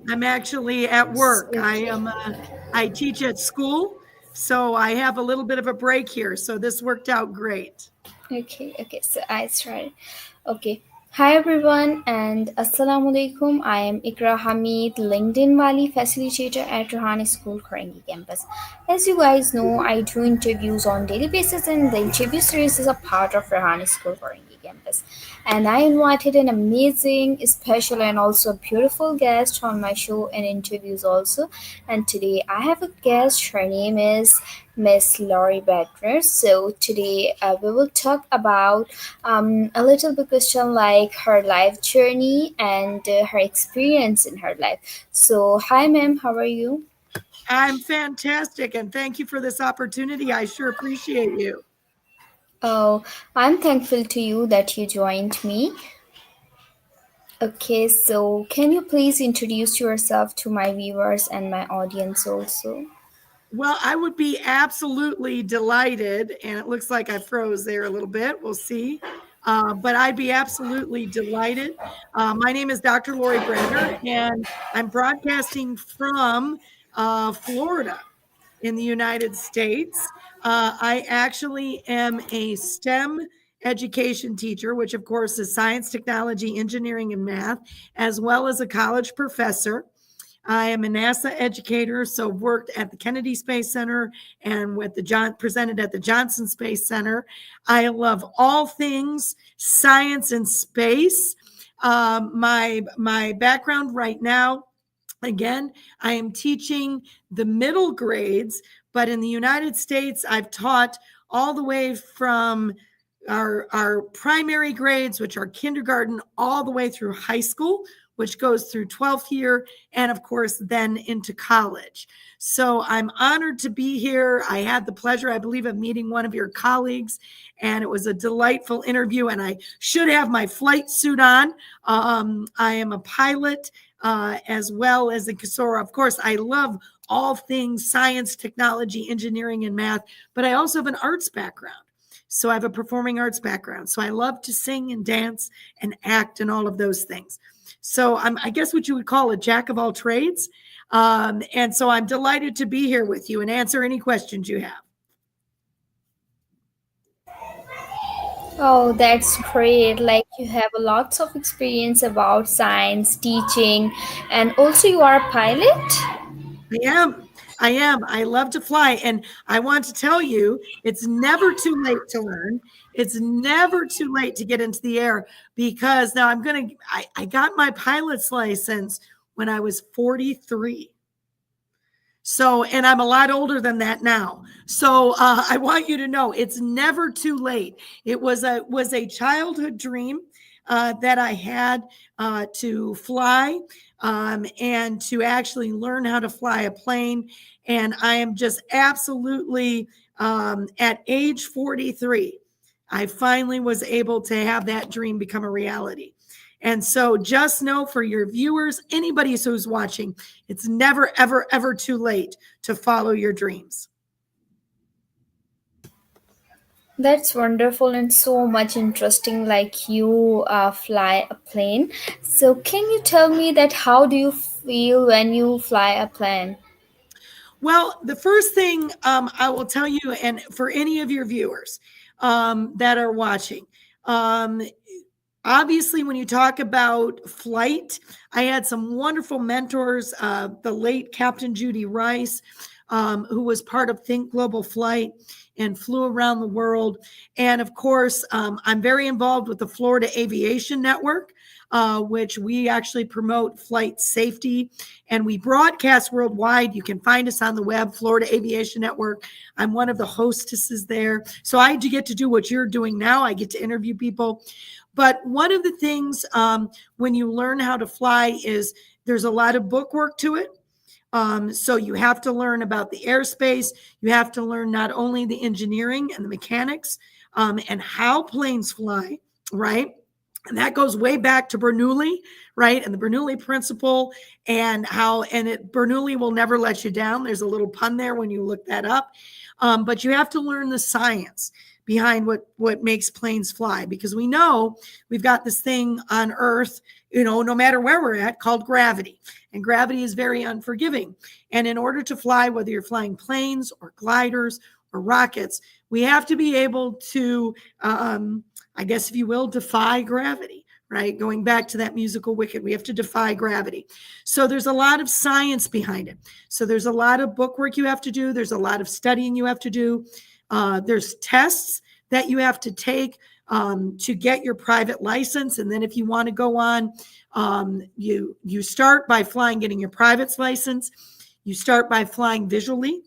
I'm actually at work. Okay. I teach at school, so I have a little bit of a break here. So this worked out great. Okay. So I started. Okay. Hi everyone and Assalamu alaikum. I am Ikra Hamid, LinkedIn Wali facilitator at Rohani School, Karangi campus. As you guys know, I do interviews on daily basis, and the interview series is a part of Rohani School, Karangi campus. And I invited an amazing, special, and also beautiful guest on my show and interviews also. And today I have a guest. Her name is Miss Laurie Badner. So today we will talk about a little bit question like her life journey and her experience in her life. So hi ma'am, how are you? I'm fantastic, and thank you for this opportunity. I sure appreciate you. Oh, I'm thankful to you that you joined me. Okay, so can you please introduce yourself to my viewers and my audience also? Well, I would be absolutely delighted, and it looks like I froze there a little bit. We'll see. But I'd be absolutely delighted. My name is Dr. Lori Bradner, and I'm broadcasting from Florida in the United States. I actually am a STEM education teacher, which of course is science, technology, engineering, and math, as well as a college professor. I am a NASA educator, so worked at the Kennedy Space Center and with the presented at the Johnson Space Center. I love all things science and space. My background right now, again, I am teaching the middle grades, but in the United States, I've taught all the way from our primary grades, which are kindergarten, all the way through high school, which goes through 12th year, and of course, then into college. So I'm honored to be here. I had the pleasure, I believe, of meeting one of your colleagues, and it was a delightful interview. And I should have my flight suit on. I am a pilot as well as a Kasora. Of course, I love all things science, technology, engineering, and math, but I also have an arts background. So I have a performing arts background. So I love to sing and dance and act and all of those things. So I guess what you would call a jack of all trades. And so I'm delighted to be here with you and answer any questions you have. Oh, that's great. Like you have a lots of experience about science, teaching, and also you are a pilot? I am. I am. I love to fly. And I want to tell you, it's never too late to learn. It's never too late to get into the air because now I got my pilot's license when I was 43. So, and I'm a lot older than that now. So, I want you to know it's never too late. It was a childhood dream that I had to fly and to actually learn how to fly a plane. And I am just absolutely at age 43. I finally was able to have that dream become a reality. And so just know for your viewers, anybody who's watching, it's never, ever, ever too late to follow your dreams. That's wonderful and so much interesting. Like you fly a plane. So can you tell me that how do you feel when you fly a plane? Well, the first thing I will tell you, and for any of your viewers that are watching, um, obviously, when you talk about flight, I had some wonderful mentors. The late Captain Judy Rice, who was part of Think Global Flight and flew around the world. And of course, I'm very involved with the Florida Aviation Network, which we actually promote flight safety and we broadcast worldwide. You can find us on the web, Florida Aviation Network. I'm one of the hostesses there. So I get to do what you're doing now. I get to interview people. But one of the things when you learn how to fly is there's a lot of book work to it. So you have to learn about the airspace. You have to learn not only the engineering and the mechanics and how planes fly, right? And that goes way back to Bernoulli, right? And the Bernoulli principle and Bernoulli will never let you down. There's a little pun there when you look that up. But you have to learn the science behind what makes planes fly, because we know we've got this thing on Earth, no matter where we're at, called gravity. And gravity is very unforgiving. And in order to fly, whether you're flying planes or gliders or rockets, we have to be able to, I guess, if you will, defy gravity, right? Going back to that musical Wicked, we have to defy gravity. So there's a lot of science behind it. So there's a lot of book work you have to do. There's a lot of studying you have to do. There's tests that you have to take to get your private license. And then if you want to go on, you start by getting your private license. You start by flying visually.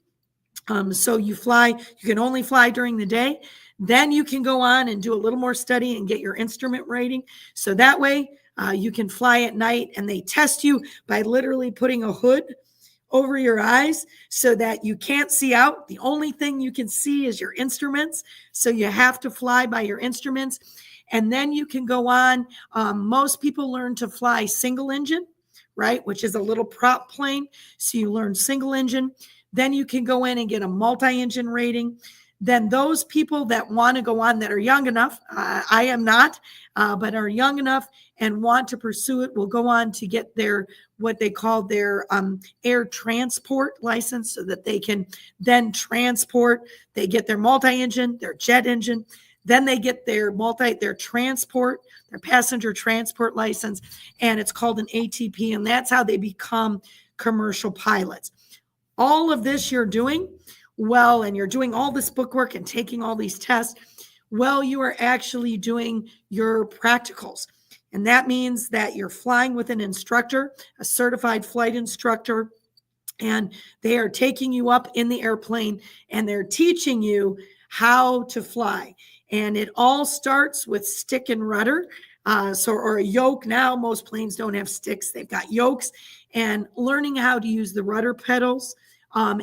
So you can only fly during the day. Then you can go on and do a little more study and get your instrument rating. So that way you can fly at night, and they test you by literally putting a hood over your eyes so that you can't see out. The only thing you can see is your instruments. So you have to fly by your instruments. And then you can go on. Most people learn to fly single engine, right? Which is a little prop plane. So you learn single engine. Then you can go in and get a multi-engine rating. Then those people that want to go on, that are young enough, I am not, but are young enough and want to pursue it, will go on to get what they call their air transport license, so that they can then transport. They get their multi-engine, their jet engine. Then they get their passenger transport license, and it's called an ATP, and that's how they become commercial pilots. All of this you're doing well, and you're doing all this book work and taking all these tests, well, you are actually doing your practicals. And that means that you're flying with an instructor, a certified flight instructor, and they are taking you up in the airplane and they're teaching you how to fly. And it all starts with stick and rudder. Or a yoke. Now, most planes don't have sticks. They've got yokes, and learning how to use the rudder pedals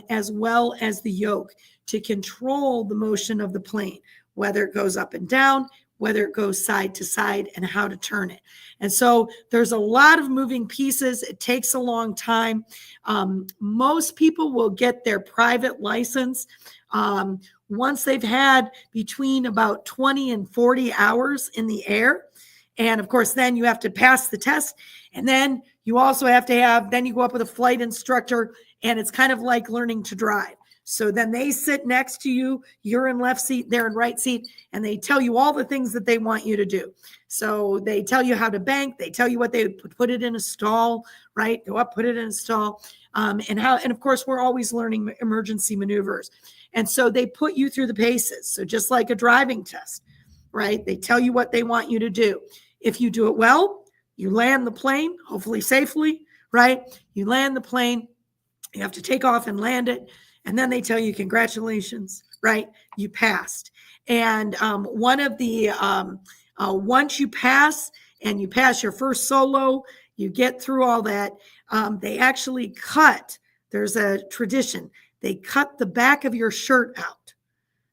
as well as the yoke to control the motion of the plane, whether it goes up and down, whether it goes side to side, and how to turn it. And so there's a lot of moving pieces. It takes a long time. Most people will get their private license once they've had between about 20 and 40 hours in the air. And of course, then you have to pass the test. And then you also have to then you go up with a flight instructor, and it's kind of like learning to drive. So then they sit next to you, you're in left seat, they're in right seat, and they tell you all the things that they want you to do. So they tell you how to bank, they tell you what they put it in a stall, right? Go up, put it in a stall. And of course, we're always learning emergency maneuvers. And so they put you through the paces. So just like a driving test, right? They tell you what they want you to do. If you do it well, you land the plane, hopefully safely, right? You land the plane, you have to take off and land it. And then they tell you, congratulations, right? You passed. And once you pass and you pass your first solo, you get through all that, they actually there's a tradition, they cut the back of your shirt out.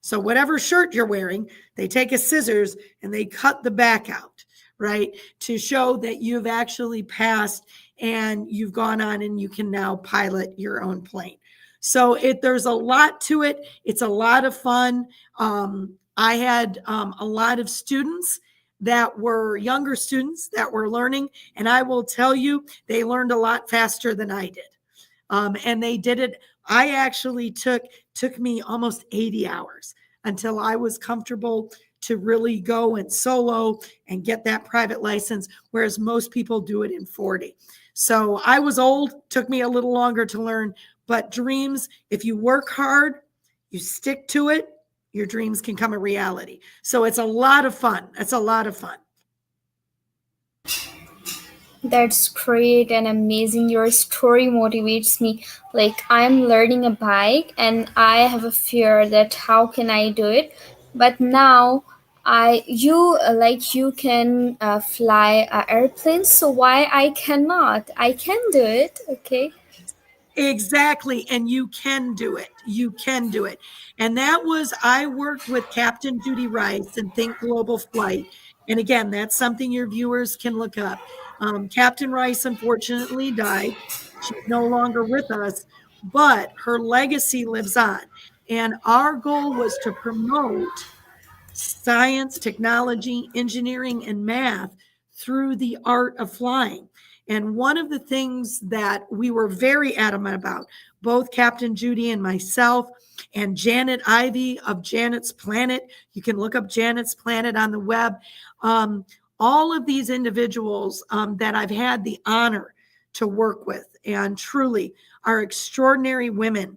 So whatever shirt you're wearing, they take a scissors and they cut the back out, right? To show that you've actually passed and you've gone on and you can now pilot your own plane. So there's a lot to it. It's a lot of fun. I had a lot of students that were younger students that were learning, and I will tell you, they learned a lot faster than I did. And they did it. I actually took me almost 80 hours until I was comfortable to really go and solo and get that private license, whereas most people do it in 40. So I was old, took me a little longer to learn, but dreams, if you work hard, you stick to it, your dreams can come a reality. So it's a lot of fun. It's a lot of fun. That's great and amazing. Your story motivates me. Like, I'm learning a bike and I have a fear that how can I do it? But now you can fly airplanes. So why I cannot? I can do it. Okay. Exactly. And you can do it. You can do it. And I worked with Captain Judy Rice in Think Global Flight. And again, that's something your viewers can look up. Captain Rice unfortunately died. She's no longer with us, but her legacy lives on. And our goal was to promote science, technology, engineering, and math through the art of flying. And one of the things that we were very adamant about, both Captain Judy and myself, and Janet Ivy of Janet's Planet, you can look up Janet's Planet on the web. All of these individuals that I've had the honor to work with, and truly are extraordinary women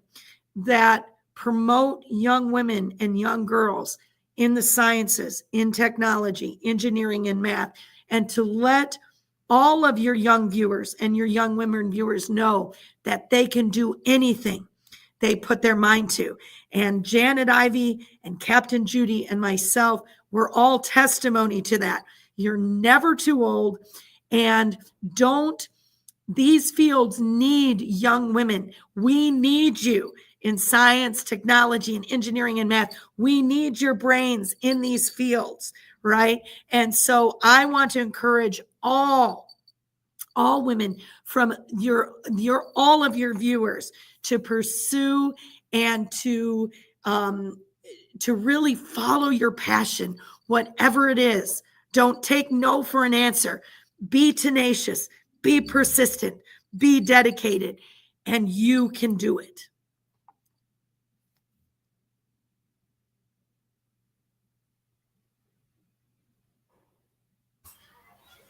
that promote young women and young girls in the sciences, in technology, engineering, and math, and to let all of your young viewers and your young women viewers know that they can do anything they put their mind to. And Janet Ivy and Captain Judy and myself were all testimony to that. You're never too old, and these fields need young women. We need you in science, technology, and engineering and math. We need your brains in these fields, right? And so I want to encourage all women from all of your viewers to pursue and to really follow your passion, whatever it is. Don't take no for an answer. Be tenacious, be persistent, be dedicated, and you can do it.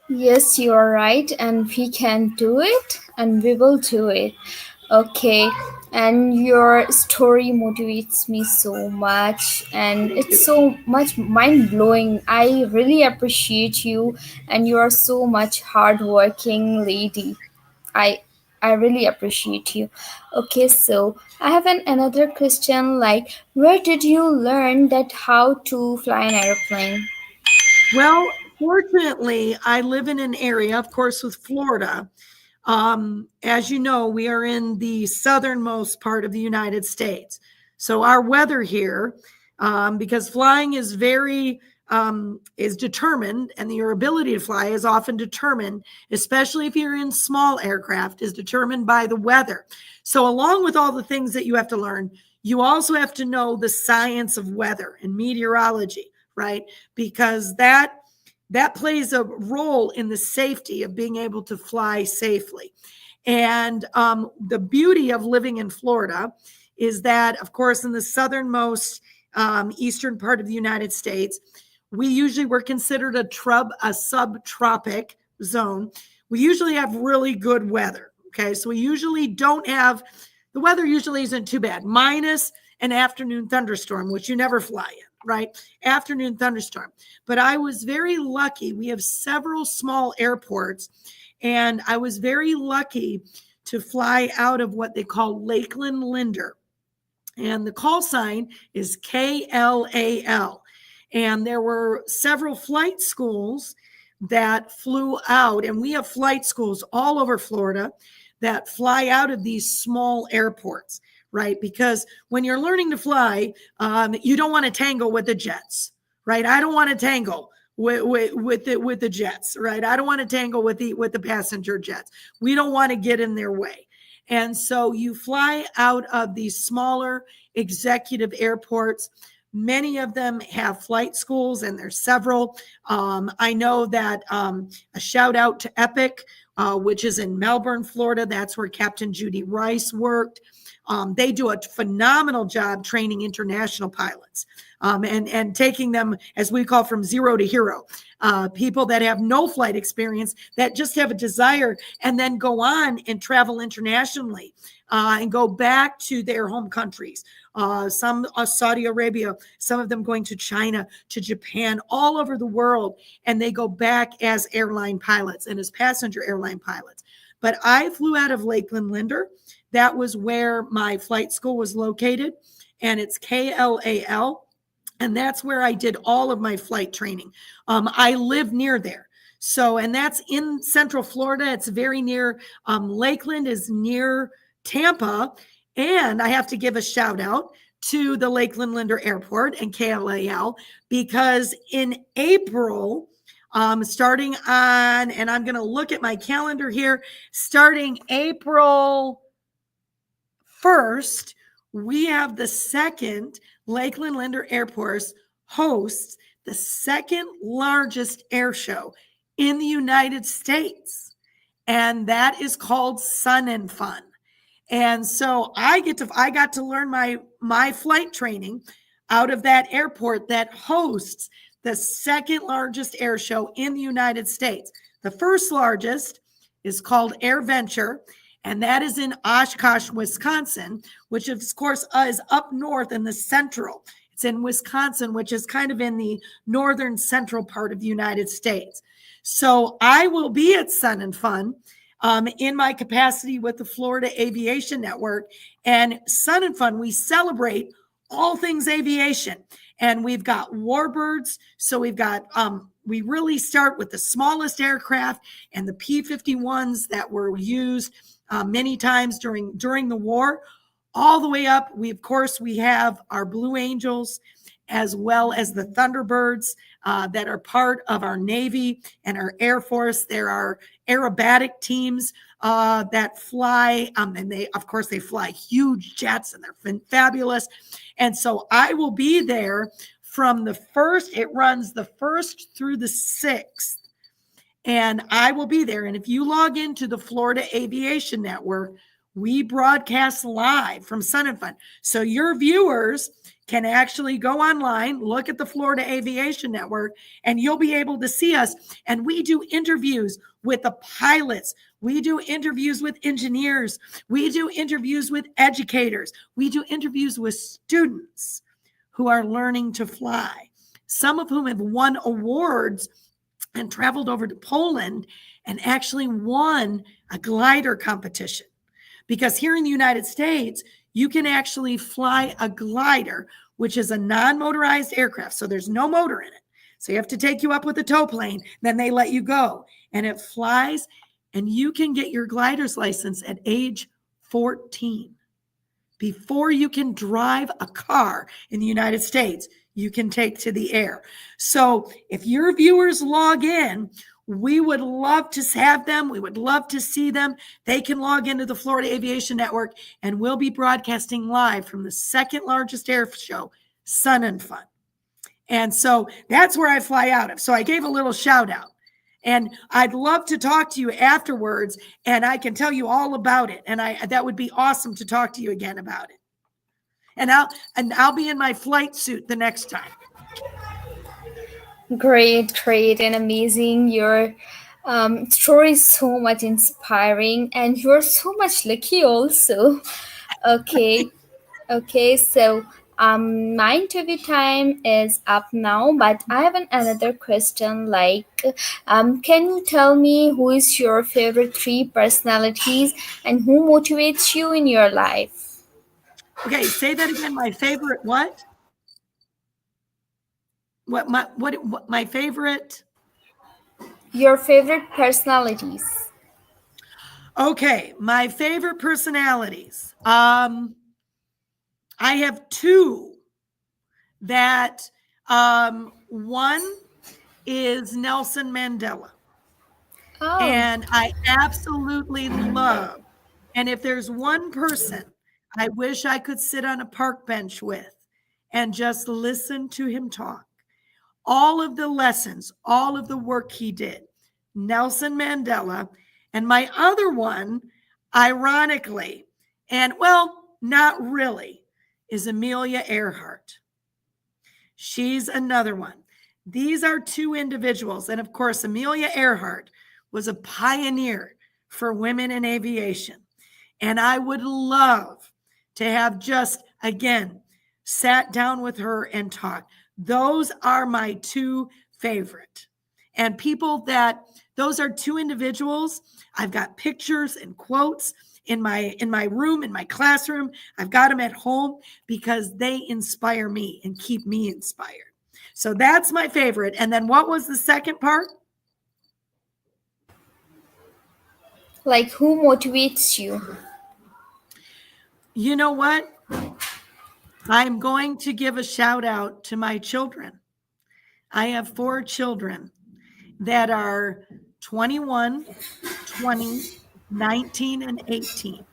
Yes, you are right, and we can do it, and we will do it. Okay, and your story motivates me so much, and it's so much mind blowing. I really appreciate you, and you are so much hardworking lady. I I really appreciate you. Okay, so I have another question. Like, where did you learn that how to fly an airplane? Well, fortunately, I live in an area, of course, with Florida. As you know, we are in the southernmost part of the United States. So our weather here, because flying is is determined, and your ability to fly is often determined, especially if you're in small aircraft, is determined by the weather. So along with all the things that you have to learn, you also have to know the science of weather and meteorology, right? Because that plays a role in the safety of being able to fly safely. And the beauty of living in Florida is that, of course, in the southernmost eastern part of the United States, we're considered a subtropic zone. We usually have really good weather. Okay, so the weather usually isn't too bad, minus an afternoon thunderstorm, which you never fly in, right? Afternoon thunderstorm. But I was very lucky. We have several small airports, and I was very lucky to fly out of what they call Lakeland Linder. And the call sign is KLAL. And there were several flight schools that flew out, and we have flight schools all over Florida that fly out of these small airports, right? Because when you're learning to fly, you don't want to tangle with the jets, right? I don't want to tangle with the jets, right? I don't want to tangle with the passenger jets. We don't want to get in their way. And so you fly out of these smaller executive airports. Many of them have flight schools, and there's several. I know that a shout out to Epic, which is in Melbourne, Florida. That's where Captain Judy Rice worked. They do a phenomenal job training international pilots and taking them, as we call, from zero to hero. People that have no flight experience, that just have a desire, and then go on and travel internationally and go back to their home countries. Some Saudi Arabia, some of them going to China, to Japan, all over the world, and they go back as airline pilots and as passenger airline pilots. But I flew out of Lakeland Linder. That was where my flight school was located, and it's KLAL. And that's where I did all of my flight training. I live near there. So, and that's in Central Florida. It's very near, Lakeland is near Tampa. And I have to give a shout out to the Lakeland Linder Airport and KLAL, because in April, starting on, and I'm going to look at my calendar here, starting April 1st, we have the second Lakeland Linder Airport hosts the second largest air show in the United States, and that is called Sun and Fun. And so I got to learn my flight training out of that airport that hosts the second largest air show in the United States. The first largest is called AirVenture, and that is in Oshkosh, Wisconsin, which of course is up north in the central. It's in Wisconsin, which is kind of in the northern central part of the United States. So I will be at Sun and Fun in my capacity with the Florida Aviation Network. And Sun and Fun, we celebrate all things aviation. And we've got warbirds. So we've got, we really start with the smallest aircraft and the P-51s that were used many times during the war, all the way up. We have our Blue Angels, as well as the Thunderbirds that are part of our Navy and our Air Force. There are aerobatic teams that fly, and they fly huge jets, and they're fabulous. And so I will be there from the 1st. It runs the 1st through the 6th, and I will be there. And if you log into the Florida Aviation Network, we broadcast live from Sun and Fun. So your viewers can actually go online, look at the Florida Aviation Network, and you'll be able to see us. And we do interviews with the pilots. We do interviews with engineers. We do interviews with educators. We do interviews with students who are learning to fly, some of whom have won awards and traveled over to Poland and actually won a glider competition. Because here in the United States, you can actually fly a glider, which is a non-motorized aircraft. So there's no motor in it. So you have to take you up with a tow plane. Then they let you go. And it flies. And you can get your glider's license at age 14. Before you can drive a car in the United States, you can take to the air. So if your viewers log in, we would love to have them. We would love to see them. They can log into the Florida Aviation Network, and we'll be broadcasting live from the second largest air show, Sun and Fun. And so that's where I fly out of. So I gave a little shout out. And I'd love to talk to you afterwards, and I can tell you all about it. And that would be awesome to talk to you again about it. And I'll be in my flight suit the next time. Great and amazing. Your story is so much inspiring, and you're so much lucky also. Okay. So my interview time is up now, but I have another question. Can you tell me who is your favorite 3 personalities and who motivates you in your life? Okay, say that again. My favorite what? What my favorite? Your favorite personalities. Okay, my favorite personalities. I have 2 that one is Nelson Mandela. Oh. And I absolutely love. And if there's one person I wish I could sit on a park bench with and just listen to him talk, all of the lessons, all of the work he did, Nelson Mandela. And my other one, ironically, and well, not really, is Amelia Earhart. She's another one. These are 2 individuals. And of course, Amelia Earhart was a pioneer for women in aviation. And I would love to have just, again, sat down with her and talked. Those are my 2 favorite. And those are 2 individuals. I've got pictures and quotes in my room, in my classroom. I've got them at home because they inspire me and keep me inspired. So that's my favorite. And then what was the second part? Who motivates you? You know what? I'm going to give a shout out to my children. I have 4 children that are 21, 20, 19, and 18.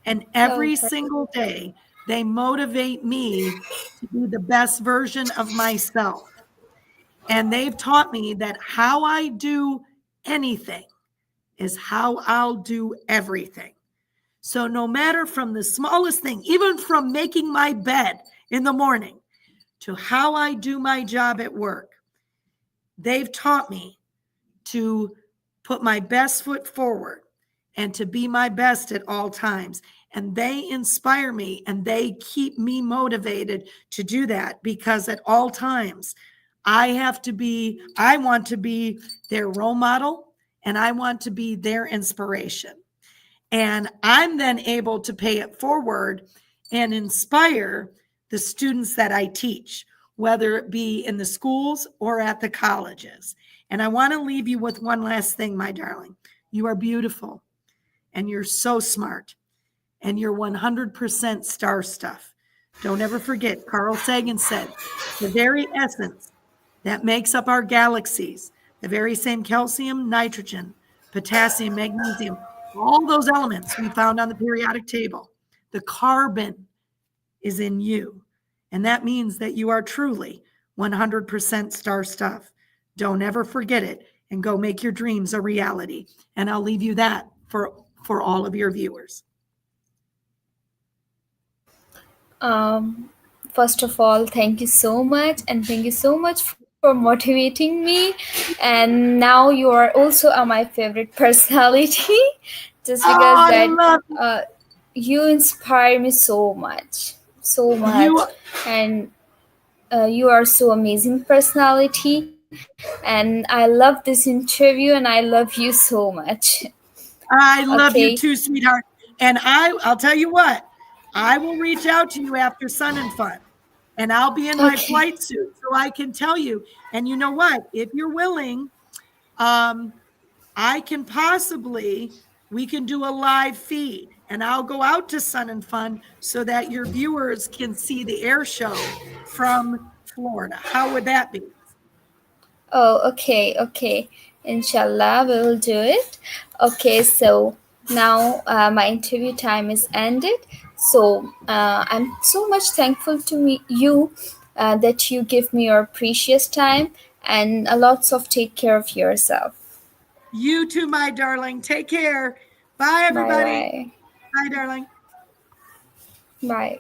And every single day They motivate me to be the best version of myself. And they've taught me that how I do anything is how I'll do everything. So no matter from the smallest thing, even from making my bed in the morning to how I do my job at work, they've taught me to put my best foot forward and to be my best at all times. And they inspire me and they keep me motivated to do that, because at all times I want to be their role model and I want to be their inspiration. And I'm then able to pay it forward and inspire the students that I teach, whether it be in the schools or at the colleges. And I want to leave you with one last thing, my darling. You are beautiful and you're so smart and you're 100% star stuff. Don't ever forget, Carl Sagan said, the very essence that makes up our galaxies, the very same calcium, nitrogen, potassium, magnesium, all those elements we found on the periodic table, the carbon is in you. And that means that you are truly 100% star stuff. Don't ever forget it and go make your dreams a reality. And I'll leave you that for all of your viewers. First of all, thank you so much, and thank you so much for motivating me. And now you are also my favorite personality, just because you inspire me so much, and you are so amazing personality. And I love this interview, and I love you so much. I love you too, sweetheart. And I'll tell you what, I will reach out to you after Sun and Fun, and I'll be in my flight suit so I can tell you. And you know what? If you're willing, we can do a live feed, and I'll go out to Sun and Fun so that your viewers can see the air show from Florida. How would that be? Oh, okay. Inshallah, we will do it. Okay, so now my interview time is ended. So I'm so much thankful to you that you give me your precious time, and lots of take care of yourself. You too, my darling. Take care. Bye, everybody. Bye. Bye, darling. Bye.